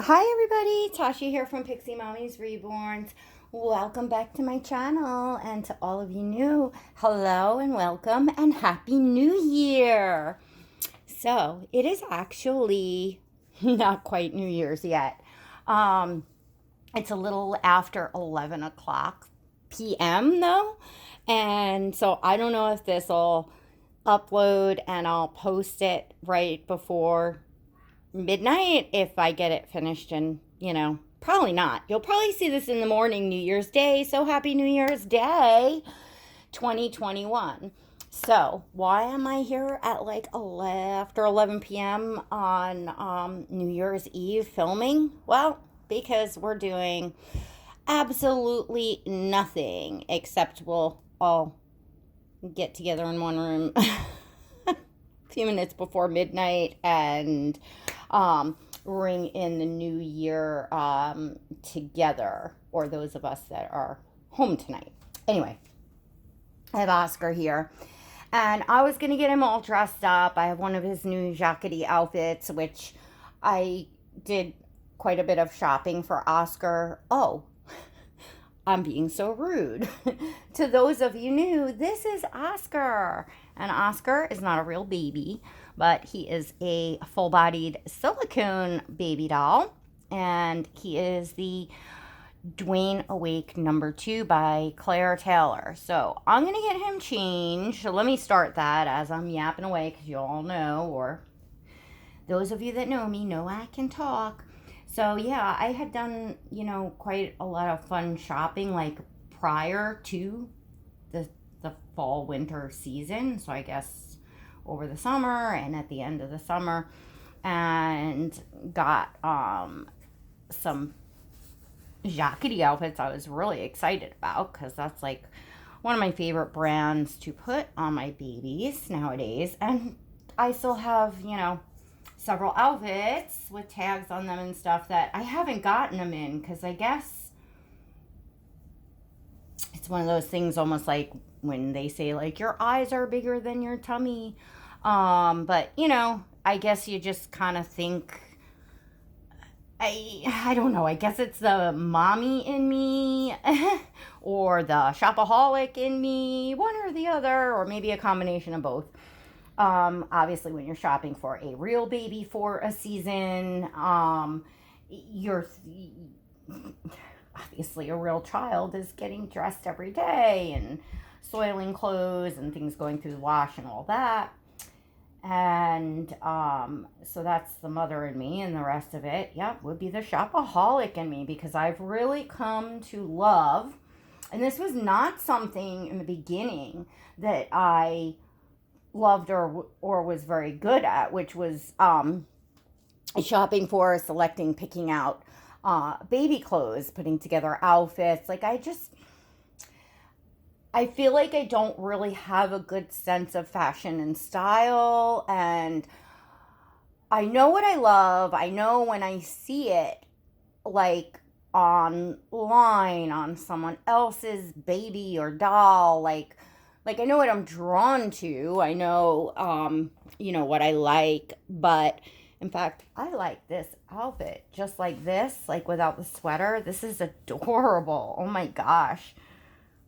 Hi everybody, Tasha here from Pixie Mommy's Reborns. Welcome back to my channel, and to all of you new, hello and welcome and Happy New Year. So it is actually not quite New Year's yet. It's a little after 11 o'clock p.m. though, and so I don't know if this will upload and I'll post it right before midnight if I get it finished, and probably not. You'll probably see this in the morning, New Year's Day. So happy New Year's Day 2021. So why am I here at like after 11 p.m. on New Year's Eve filming? Well, because we're doing absolutely nothing except we'll all get together in one room a few minutes before midnight and ring in the new year together, or those of us that are home tonight. Anyway, I have Oscar here, and I was going to get him all dressed up. I have one of his new jackety outfits, which I did quite a bit of shopping for Oscar. Oh, I'm being so rude. To those of you new, this is Oscar. And Oscar is not a real baby, but he is a full-bodied silicone baby doll. And he is the Dwayne Awake #2 by Claire Taylor. So I'm going to get him changed. So let me start that as I'm yapping away, because you all know, or those of you that know me know I can talk. So yeah, I had done, quite a lot of fun shopping like prior to the fall winter season. So I guess over the summer and at the end of the summer, and got some jackety outfits I was really excited about, because that's like one of my favorite brands to put on my babies nowadays. And I still have, several outfits with tags on them and stuff that I haven't gotten them in, because I guess it's one of those things, almost like when they say like your eyes are bigger than your tummy. But I guess you just kind of think, I don't know, I guess it's the mommy in me or the shopaholic in me, one or the other, or maybe a combination of both. Obviously, when you're shopping for a real baby for a season, you're obviously a real child is getting dressed every day and soiling clothes and things going through the wash and all that. And so that's the mother in me, and the rest of it, would be the shopaholic in me, because I've really come to love, and this was not something in the beginning that I loved or was very good at, which was shopping for, selecting, picking out baby clothes, putting together outfits. Like I feel like I don't really have a good sense of fashion and style, and I know what I love. I know when I see it, like online on someone else's baby or doll, like I know what I'm drawn to. I know what I like. But in fact, I like this outfit just like this, like without the sweater. This is adorable. Oh my gosh.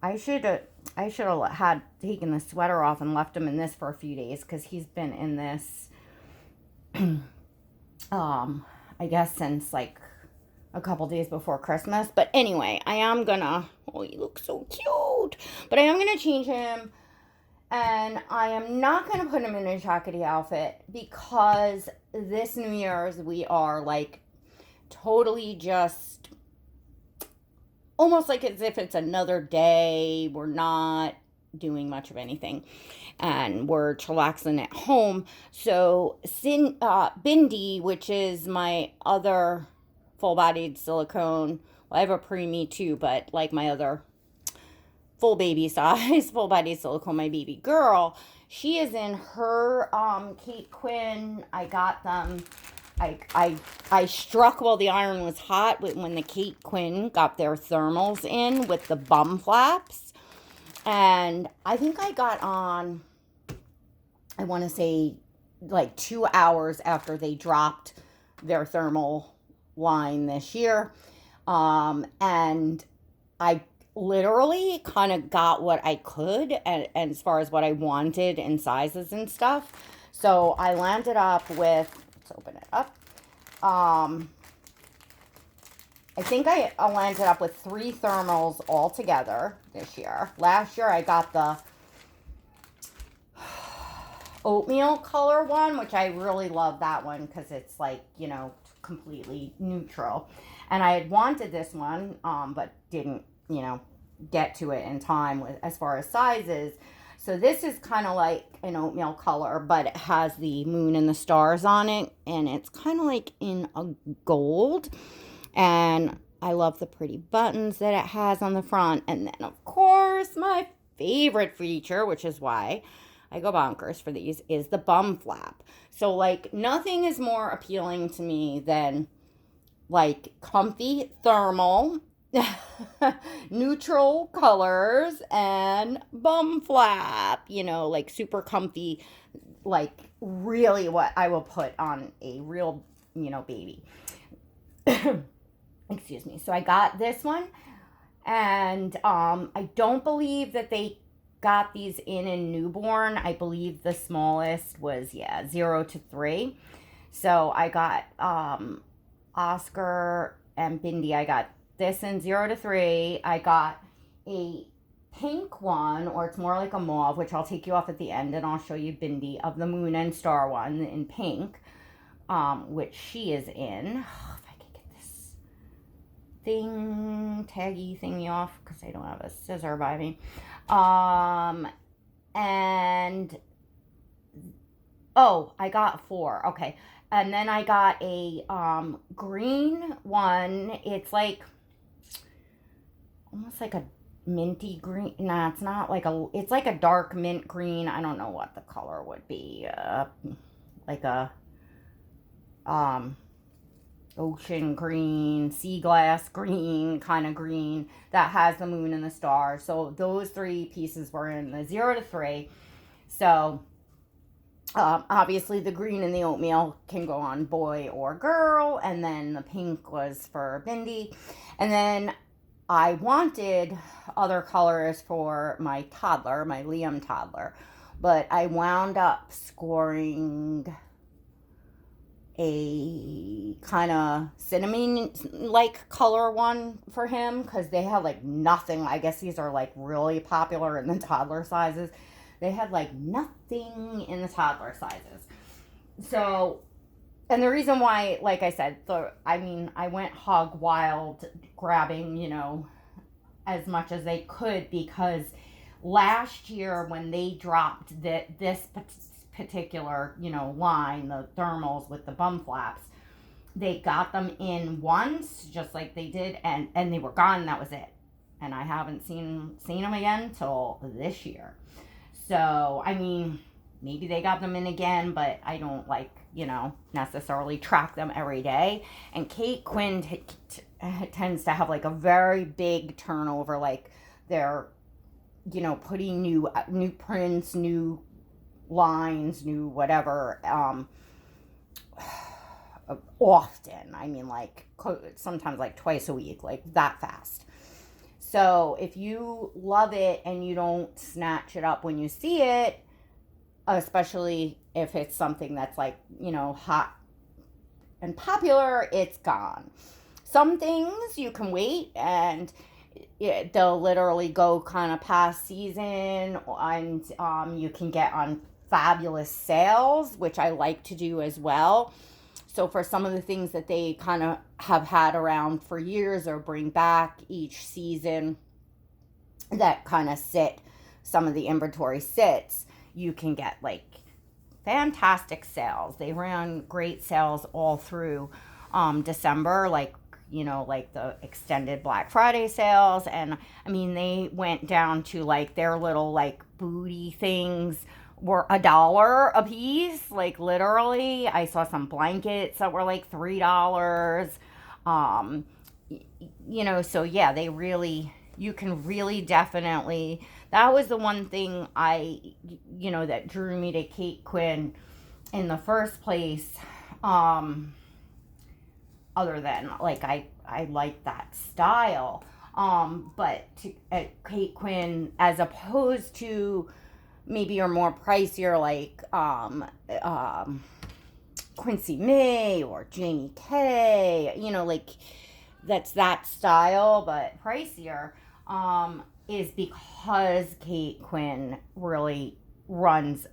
I should have had taken the sweater off and left him in this for a few days, because he's been in this I guess since like a couple days before Christmas. But anyway, I am gonna, oh, he looks so cute. But I am gonna change him, and I am not gonna put him in a jackety outfit, because this New Year's we are like totally just almost like as if it's another day. We're not doing much of anything, and we're chillaxing at home. So Bindi, which is my other full-bodied silicone, well, I have a preemie too, but like my other full baby size full-bodied silicone, my baby girl, she is in her Kate Quinn. I got them. I struck while the iron was hot when the Kate Quinn got their thermals in with the bum flaps. And I think I got on, I want to say like 2 hours after they dropped their thermal line this year. And I literally kind of got what I could and as far as what I wanted in sizes and stuff. So I landed up with, let's open it up. I think I landed up with 3 thermals all together this year. Last year I got the oatmeal color one, which I really love that one because it's like, you know, completely neutral. And I had wanted this one, but didn't, you know, get to it in time with as far as sizes. So this is kind of like an oatmeal color, but it has the moon and the stars on it, and it's kind of like in a gold. And I love the pretty buttons that it has on the front. And then, of course, my favorite feature, which is why I go bonkers for these, is the bum flap. So, like, nothing is more appealing to me than, like, comfy thermal, neutral colors, and bum flap. You know, like, super comfy, like, really what I will put on a real, you know, baby. Excuse me. So I got this one, and I don't believe that they got these in newborn. I believe the smallest was 0 to 3. So I got Oscar and Bindi. I got this in 0 to 3. I got a pink one, or it's more like a mauve, which I'll take you off at the end and I'll show you Bindi, of the moon and star one in pink, which she is in. Taggy thingy off because I don't have a scissor by me. And I got 4. Okay. And then I got a green one. It's like almost like a minty green. Nah, it's not like it's like a dark mint green. I don't know what the color would be. Like a ocean green, sea glass green kind of green that has the moon and the stars. So those 3 pieces were in the 0 to 3. So obviously the green and the oatmeal can go on boy or girl, and then the pink was for Bindi. And then I wanted other colors for my toddler, my Liam toddler, but I wound up scoring a kind of cinnamon like color one for him because they had like nothing. I guess these are like really popular in the toddler sizes. They had like nothing in the toddler sizes. So, and the reason why, like I said, I went hog wild grabbing, you know, as much as they could, because last year when they dropped this particular, you know, line, the thermals with the bum flaps, they got them in once, just like they did, and they were gone, and that was it. And I haven't seen them again till this year. So, I mean, maybe they got them in again, but I don't, like, you know, necessarily track them every day. And Quinn tends to have, like, a very big turnover, like, they're, you know, putting new prints, new lines, new whatever, often. I mean, like, sometimes like twice a week, like that fast. So if you love it and you don't snatch it up when you see it, especially if it's something that's like, you know, hot and popular, it's gone. Some things you can wait, and they'll literally go kind of past season, and you can get on fabulous sales, which I like to do as well. So for some of the things that they kind of have had around for years or bring back each season that kind of some of the inventory sits, you can get like fantastic sales. They ran great sales all through December, like, you know, like the extended Black Friday sales. And I mean, they went down to like their little like booty things were $1 a piece. Like literally, I saw some blankets that were like $3. You know, so yeah, you can really definitely, that was the one thing you know, that drew me to Quinn in the first place. other than like I like that style. But Kate Quinn, as opposed to maybe your more pricier like Quincy May or Jamie K, like that's that style, but pricier, is because Kate Quinn really runs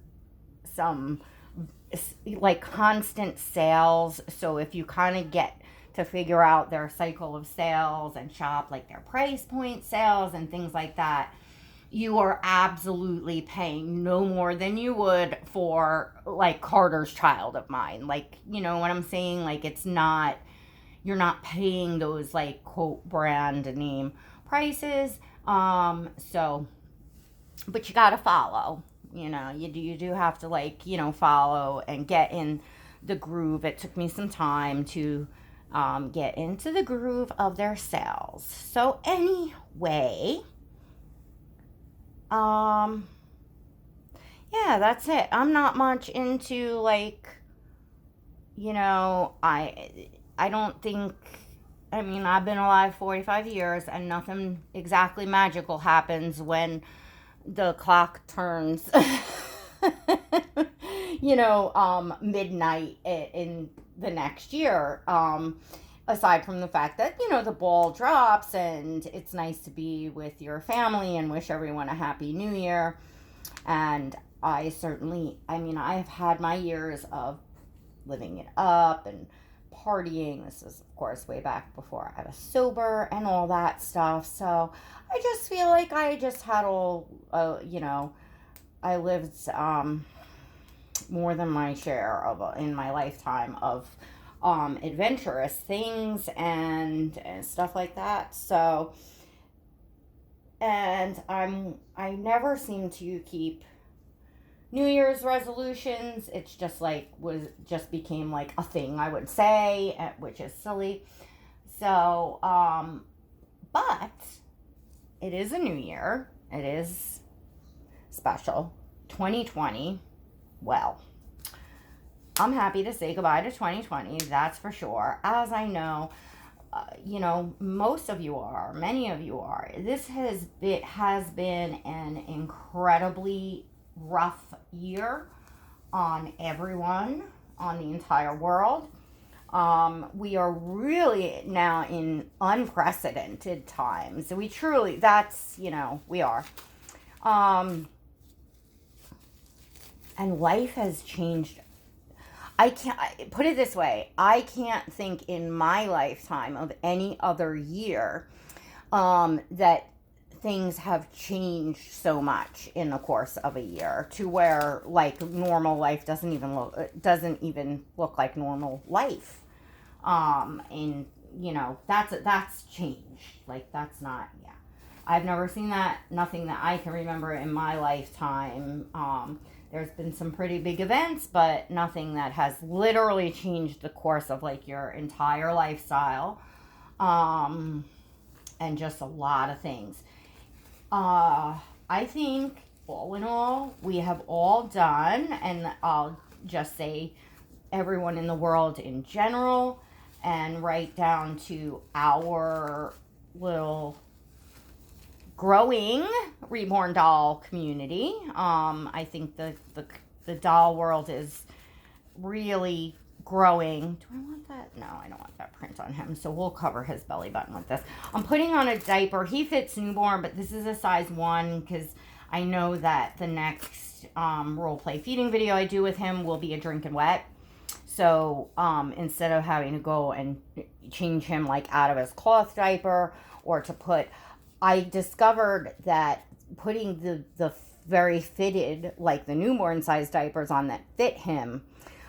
some like constant sales. So if you kind of get to figure out their cycle of sales and shop like their price point sales and things like that, you are absolutely paying no more than you would for like Carter's Child of Mine. Like, you know what I'm saying? Like, it's not, you're not paying those like quote brand name prices. So, but you gotta follow, you do have to like, follow and get in the groove. It took me some time to get into the groove of their sales. So anyway, yeah, that's it. I'm not much into like, I don't think, I mean, I've been alive 45 years and nothing exactly magical happens when the clock turns, midnight in the next year. Aside from the fact that, the ball drops and it's nice to be with your family and wish everyone a happy new year. And I've had my years of living it up and partying. This is, of course, way back before I was sober and all that stuff. So I just feel like I just had I lived more than my share of in my lifetime of adventurous things and stuff like that. So, and I never seem to keep New Year's resolutions. It's just like became like a thing I would say, which is silly. So, but it is a new year. It is special. 2020. Well, I'm happy to say goodbye to 2020, that's for sure. As I know, most of you are, many of you are. It has been an incredibly rough year on everyone, on the entire world. We are really now in unprecedented times. We truly, we are. And life has changed. Put it this way, I can't think in my lifetime of any other year that things have changed so much in the course of a year to where like normal life doesn't even look like normal life. And that's changed. Like that's not, yeah. I've never seen that, nothing that I can remember in my lifetime. There's been some pretty big events, but nothing that has literally changed the course of like your entire lifestyle. And just a lot of things. I think all in all, we have all done, and I'll just say everyone in the world in general, and right down to our little growing reborn doll community. I think the doll world is really growing. Do I want that? No, I don't want that print on him. So we'll cover his belly button with this. I'm putting on a diaper. He fits newborn, but this is a size 1 because I know that the next role play feeding video I do with him will be a drinking wet. So instead of having to go and change him like out of his cloth diaper or to put, I discovered that putting the very fitted, like the newborn size diapers on that fit him,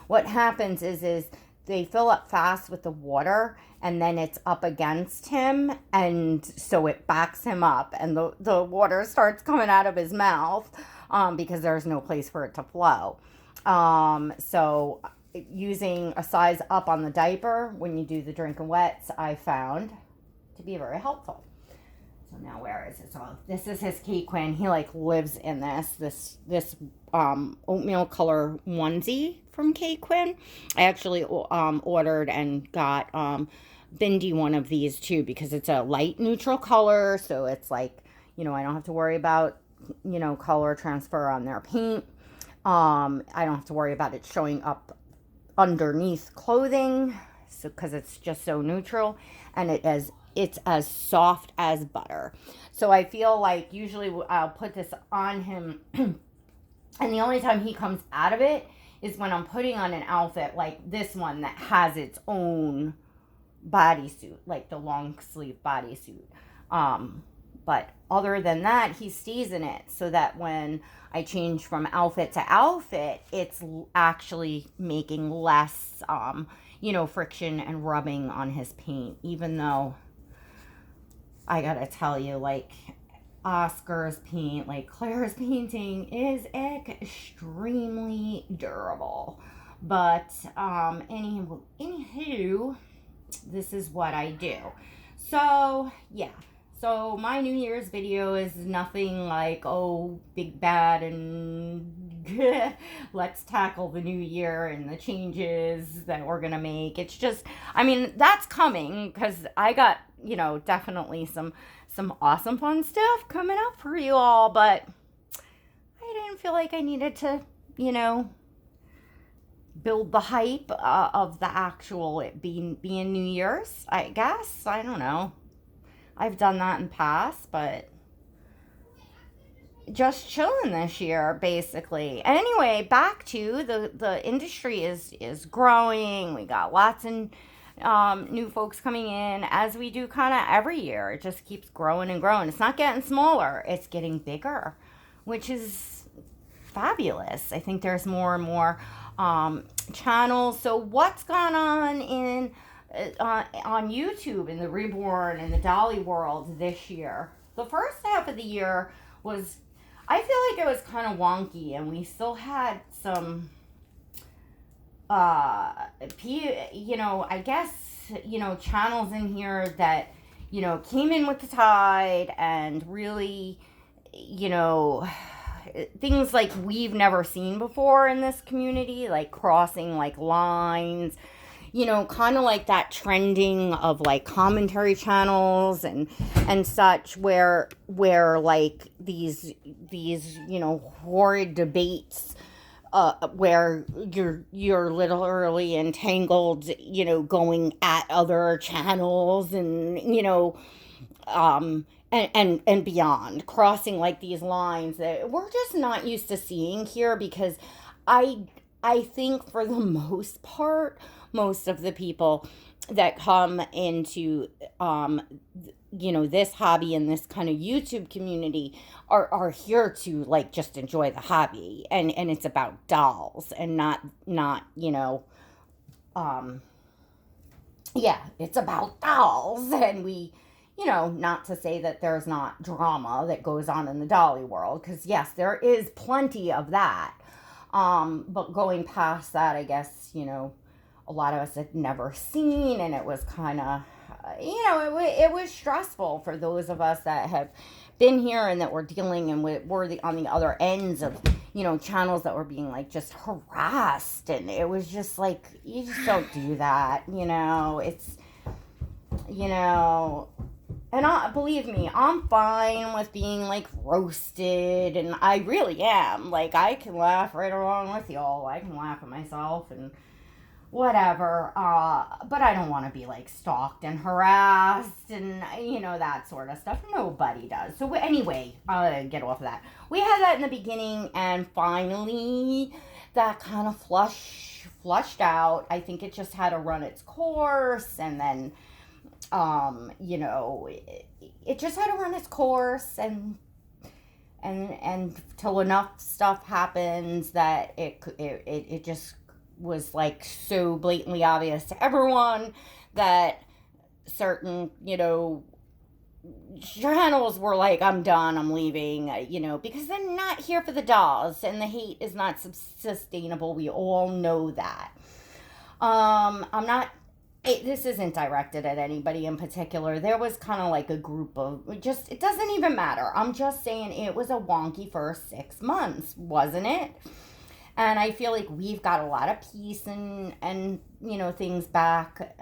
what happens is they fill up fast with the water and then it's up against him, and so it backs him up and the water starts coming out of his mouth because there's no place for it to flow. So using a size up on the diaper when you do the drinking wets, I found to be very helpful. So now where is it? So this is his Quinn. He like lives in this oatmeal color onesie from Quinn. I actually ordered and got Bindi one of these too, because it's a light neutral color, so it's like, you know, I don't have to worry about, you know, color transfer on their paint. I don't have to worry about it showing up underneath clothing, so because it's just so neutral, and it's as soft as butter. So I feel like usually I'll put this on him and the only time he comes out of it is when I'm putting on an outfit like this one that has its own bodysuit, like the long sleeve bodysuit. But other than that, he stays in it, so that when I change from outfit to outfit, it's actually making less, you know, friction and rubbing on his paint. Even though I gotta tell you, like, Oscar's paint, like Claire's painting, is extremely durable. But anywho, this is what I do. So yeah, so my New Year's video is nothing like, oh, big bad and let's tackle the new year and the changes that we're gonna make. It's just, I mean, that's coming, because I got, you know, definitely some awesome fun stuff coming up for you all, but I didn't feel like I needed to, you know, build the hype of the actual it being New Year's, I guess. I don't know. I've done that in the past, but just chilling this year, basically. Anyway, back to the industry is growing. We got lots of new folks coming in, as we do kind of every year. It just keeps growing and growing. It's not getting smaller, it's getting bigger, which is fabulous. I think there's more and more channels. So what's gone on in on YouTube in the reborn and the dolly world this year? The first half of the year was, I feel like it was kind of wonky, and we still had some you know, I guess, you know, channels in here that, you know, came in with the tide and really, you know, things like we've never seen before in this community, like crossing like lines, you know, kind of like that trending of like commentary channels and such, where like these you know, horrid debates, where you're literally entangled, you know, going at other channels, and, you know, and beyond, crossing like these lines that we're just not used to seeing here, because I think for the most part, most of the people that come into you know, this hobby and this kind of YouTube community are here to like just enjoy the hobby, and it's about dolls, and not you know, yeah, it's about dolls. And we, you know, not to say that there's not drama that goes on in the dolly world, because yes, there is plenty of that, but going past that, I guess, you know, a lot of us had never seen, and it was kind of, you know, it was stressful for those of us that have been here and that were dealing and were on the other ends of, you know, channels that were being like just harassed. And it was just like, you just don't do that, you know. It's, you know, and believe me, I'm fine with being like roasted, and I really am. Like, I can laugh right along with y'all. I can laugh at myself and whatever, but I don't want to be like stalked and harassed and, you know, that sort of stuff. Nobody does. So anyway, get off of that. We had that in the beginning, and finally that kind of flushed out. I think it just had to run its course, and then you know, it just had to run its course, and till enough stuff happens that it just was like so blatantly obvious to everyone that certain, you know, channels were like, I'm done, I'm leaving, you know, because they're not here for the dolls, and the hate is not sustainable. We all know that. I'm not this isn't directed at anybody in particular. There was kind of like a group of just, it doesn't even matter. I'm just saying it was a wonky first 6 months, wasn't it? And I feel like we've got a lot of peace and things back.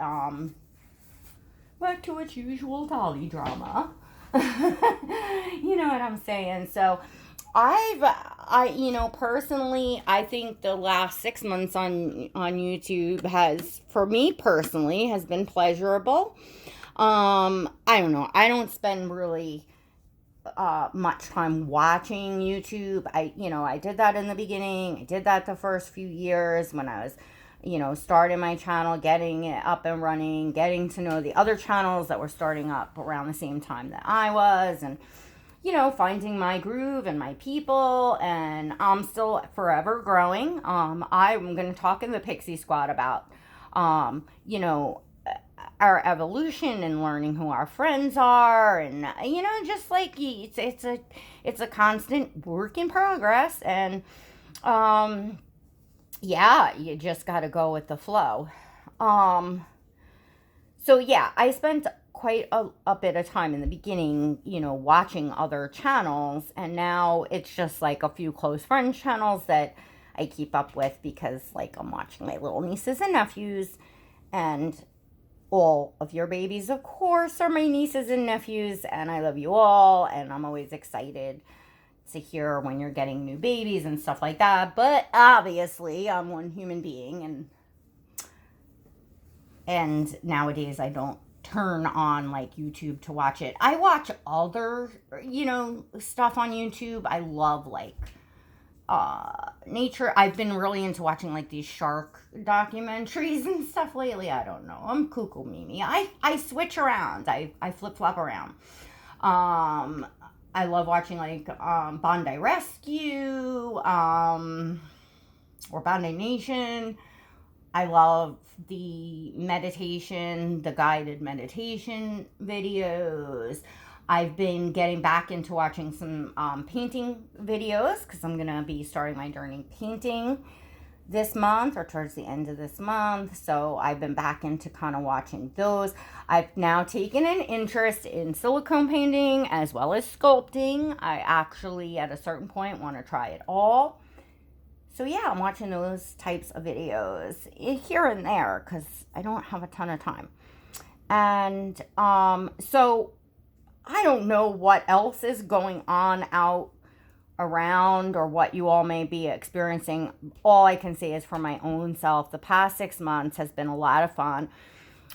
Back to its usual dolly drama. You know what I'm saying? So personally, I think the last 6 months on YouTube has, for me personally, has been pleasurable. I don't know. I don't spend really much time watching YouTube. I did that in the beginning. I did that the first few years when I was, starting my channel, getting it up and running, getting to know the other channels that were starting up around the same time that I was, and finding my groove and my people, and I'm still forever growing. I'm going to talk in the Pixie Squad about, our evolution and learning who our friends are, and just like it's a constant work in progress, and yeah, you just got to go with the flow. So yeah, I spent quite a bit of time in the beginning, watching other channels, and now it's just like a few close friends channels that I keep up with because like I'm watching my little nieces and nephews, and all of your babies, of course, are my nieces and nephews, and I love you all, and I'm always excited to hear when you're getting new babies and stuff like that. But obviously, I'm one human being, and nowadays I don't turn on like YouTube to watch it. I watch other, stuff on YouTube. I love like nature. I've been really into watching like these shark documentaries and stuff lately. I don't know. I'm cuckoo Mimi. I switch around. I flip flop around. I love watching like Bondi Rescue or Bondi Nation. I love the guided meditation videos. I've been getting back into watching some painting videos because I'm going to be starting my journey painting this month or towards the end of this month. So I've been back into kind of watching those. I've now taken an interest in silicone painting as well as sculpting. I actually, at a certain point, want to try it all. So yeah, I'm watching those types of videos here and there because I don't have a ton of time. And so I don't know what else is going on out around or what you all may be experiencing. All I can say is for my own self, the past 6 months has been a lot of fun.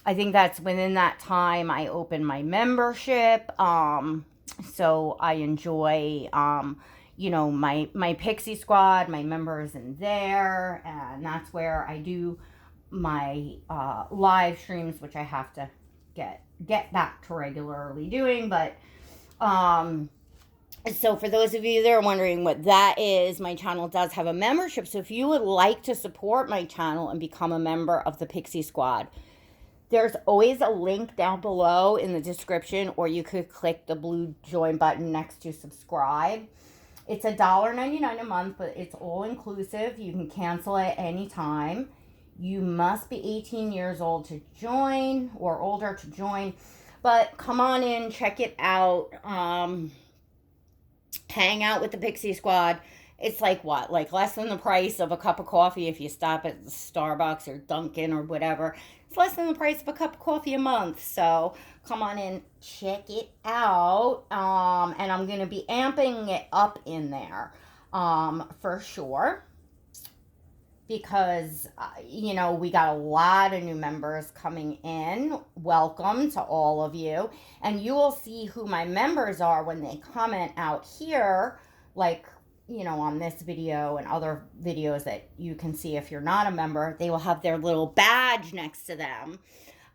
I think that's within that time I opened my membership. So I enjoy, my Pixie Squad, my members in there. And that's where I do my live streams, which I have to get back to regularly doing. But so for those of you that are wondering what that is, my channel does have a membership. So if you would like to support my channel and become a member of the Pixie Squad, there's always a link down below in the description, or you could click the blue join button next to subscribe. It's $1.99 a month, but it's all inclusive. You can cancel at any time. You must be 18 years old to join or older to join. But come on in, check it out. Hang out with the Pixie Squad. It's like what? Like less than the price of a cup of coffee if you stop at Starbucks or Dunkin' or whatever. It's less than the price of a cup of coffee a month. So come on in, check it out. And I'm going to be amping it up in there for sure. Because, we got a lot of new members coming in. Welcome to all of you. And you will see who my members are when they comment out here, like, on this video and other videos that you can see if you're not a member. They will have their little badge next to them.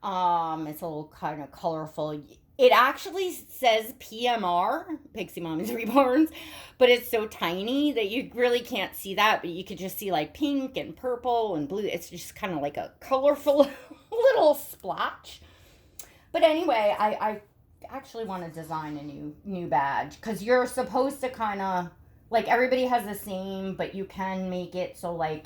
It's a little kind of colorful. It actually says PMR, Pixie Mommy's Reborns, but it's so tiny that you really can't see that, but you could just see like pink and purple and blue. It's just kind of like a colorful little splotch. But anyway, I actually want to design a new badge because you're supposed to kind of, like everybody has the same, but you can make it so like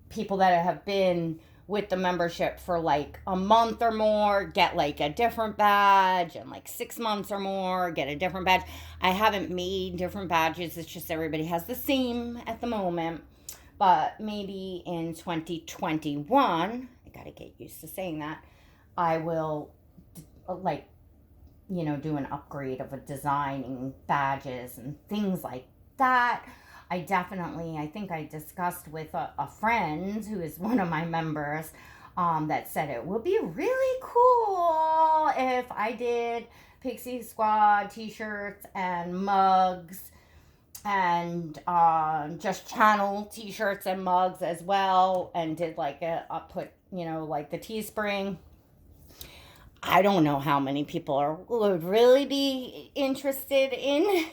people that have been with the membership for like a month or more, get like a different badge, and like 6 months or more, get a different badge. I haven't made different badges. It's just everybody has the same at the moment. But maybe in 2021, I got to get used to saying that, I will like, do an upgrade of a designing badges and things like that. I think I discussed with a friend who is one of my members, that said it would be really cool if I did Pixie Squad t-shirts and mugs, and just channel t-shirts and mugs as well, and did like put like the Teespring. I don't know how many people would really be interested in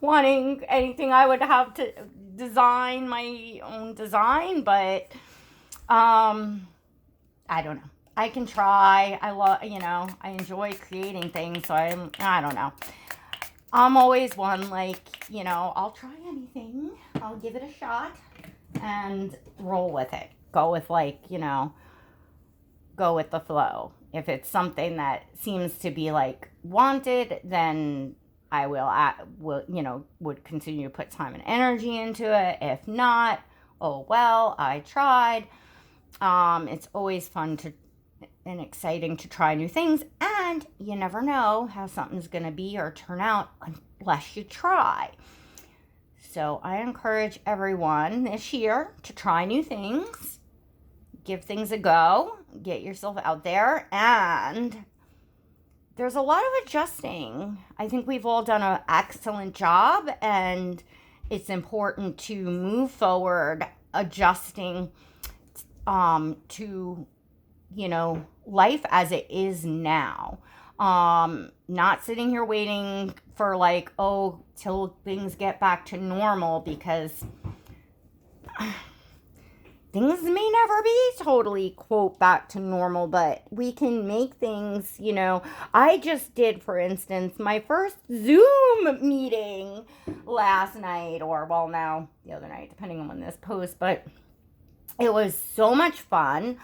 wanting anything. I would have to design my own design, but I don't know. I can try. I enjoy creating things, so I don't know. I'm always one, like, I'll try anything. I'll give it a shot and roll with it. Go with, go with the flow. If it's something that seems to be like wanted, then I would continue to put time and energy into it. If not, oh well, I tried. It's always fun and exciting to try new things, and you never know how something's going to be or turn out unless you try. So I encourage everyone this year to try new things, give things a go, get yourself out there, and there's a lot of adjusting. I think we've all done an excellent job, and it's important to move forward, adjusting to, life as it is now. Not sitting here waiting for till things get back to normal, because things may never be totally, quote, back to normal, but we can make things, I just did, for instance, my first Zoom meeting last night, or, well, now, the other night, depending on when this posts, but it was so much fun.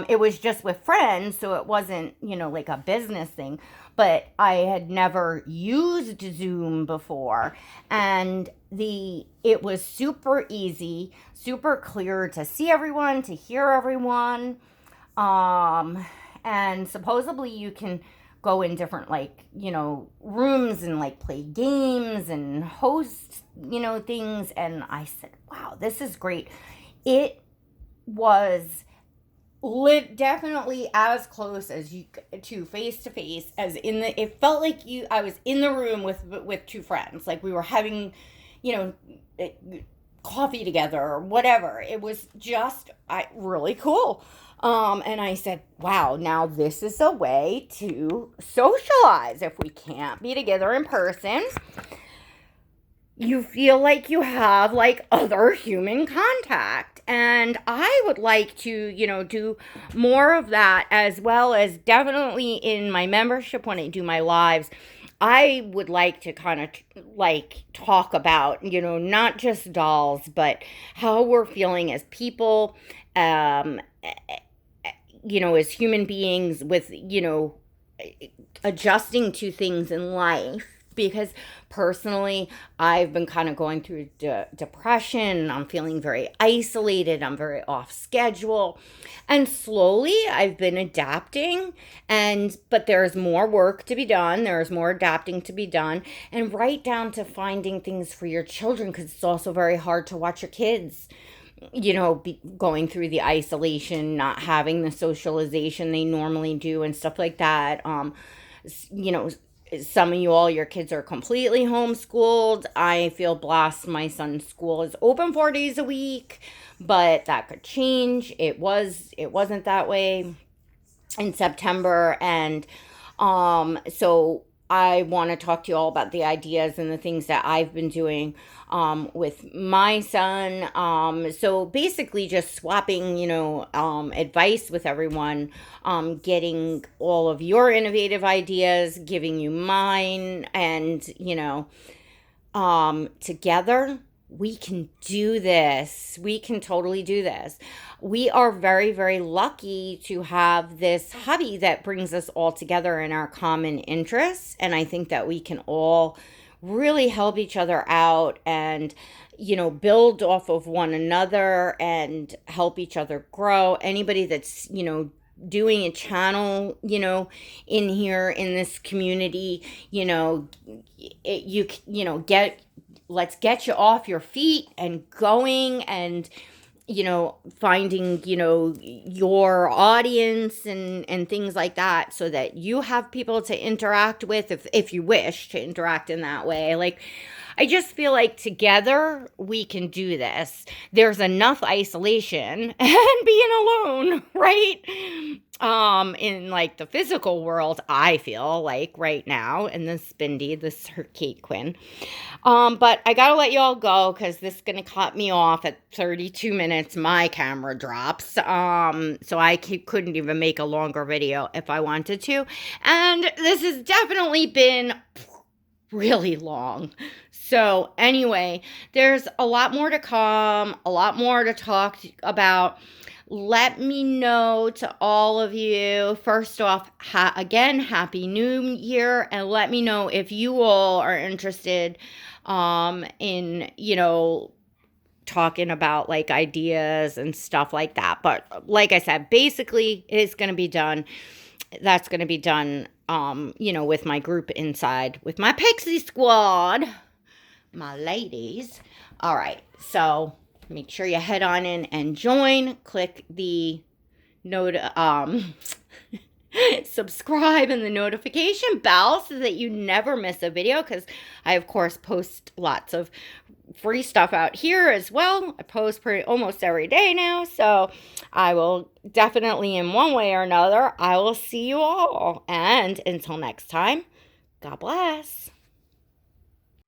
It was just with friends, so it wasn't, like a business thing, but I had never used Zoom before, and it was super easy, super clear to see everyone, to hear everyone, and supposedly you can go in different, rooms and, play games and host, things, and I said, wow, this is great. It was definitely as close as you to face to face as it felt like I was in the room with two friends, like we were having coffee together or whatever. It was just really cool. And I said, wow, now this is a way to socialize. If we can't be together in person, you feel like you have other human contact. And I would like to, do more of that, as well as definitely in my membership when I do my lives. I would like to kind of talk about, not just dolls, but how we're feeling as people, as human beings with, adjusting to things in life. Because personally, I've been kind of going through depression. I'm feeling very isolated. I'm very off schedule. And slowly I've been adapting. But there's more work to be done. There's more adapting to be done. And right down to finding things for your children, because it's also very hard to watch your kids, going through the isolation, not having the socialization they normally do and stuff like that. Some of your kids are completely homeschooled. I feel blessed. My son's school is open 4 days a week, but that could change. It wasn't that way in September. And so I want to talk to you all about the ideas and the things that I've been doing with my son. So basically just swapping, advice with everyone, getting all of your innovative ideas, giving you mine, and, together we can do this. We can totally do this. We are very, very lucky to have this hobby that brings us all together in our common interests. And I think that we can all really help each other out and, build off of one another and help each other grow. Anybody that's, doing a channel, in here in this community, let's get you off your feet and going and, finding, your audience and things like that so that you have people to interact with if you wish to interact in that way. Like, I just feel like together we can do this. There's enough isolation and being alone, right? In like the physical world, I feel like right now in this Bindi, this her Kate Quinn. But I gotta let y'all go because this is gonna cut me off at 32 minutes. My camera drops. So I couldn't even make a longer video if I wanted to. And this has definitely been really long. So anyway, there's a lot more to come, a lot more to talk about. Let me know to all of you. First off, again, Happy New Year. And let me know if you all are interested in, talking about like ideas and stuff like that. But like I said, basically it's going to be done. That's going to be done, with my group inside, with my Pixie Squad, my ladies. All right. So make sure you head on in and join. Click the subscribe and the notification bell so that you never miss a video, because I, of course, post lots of free stuff out here as well. I post almost every day now, so I will definitely, in one way or another, I will see you all. And until next time, God bless.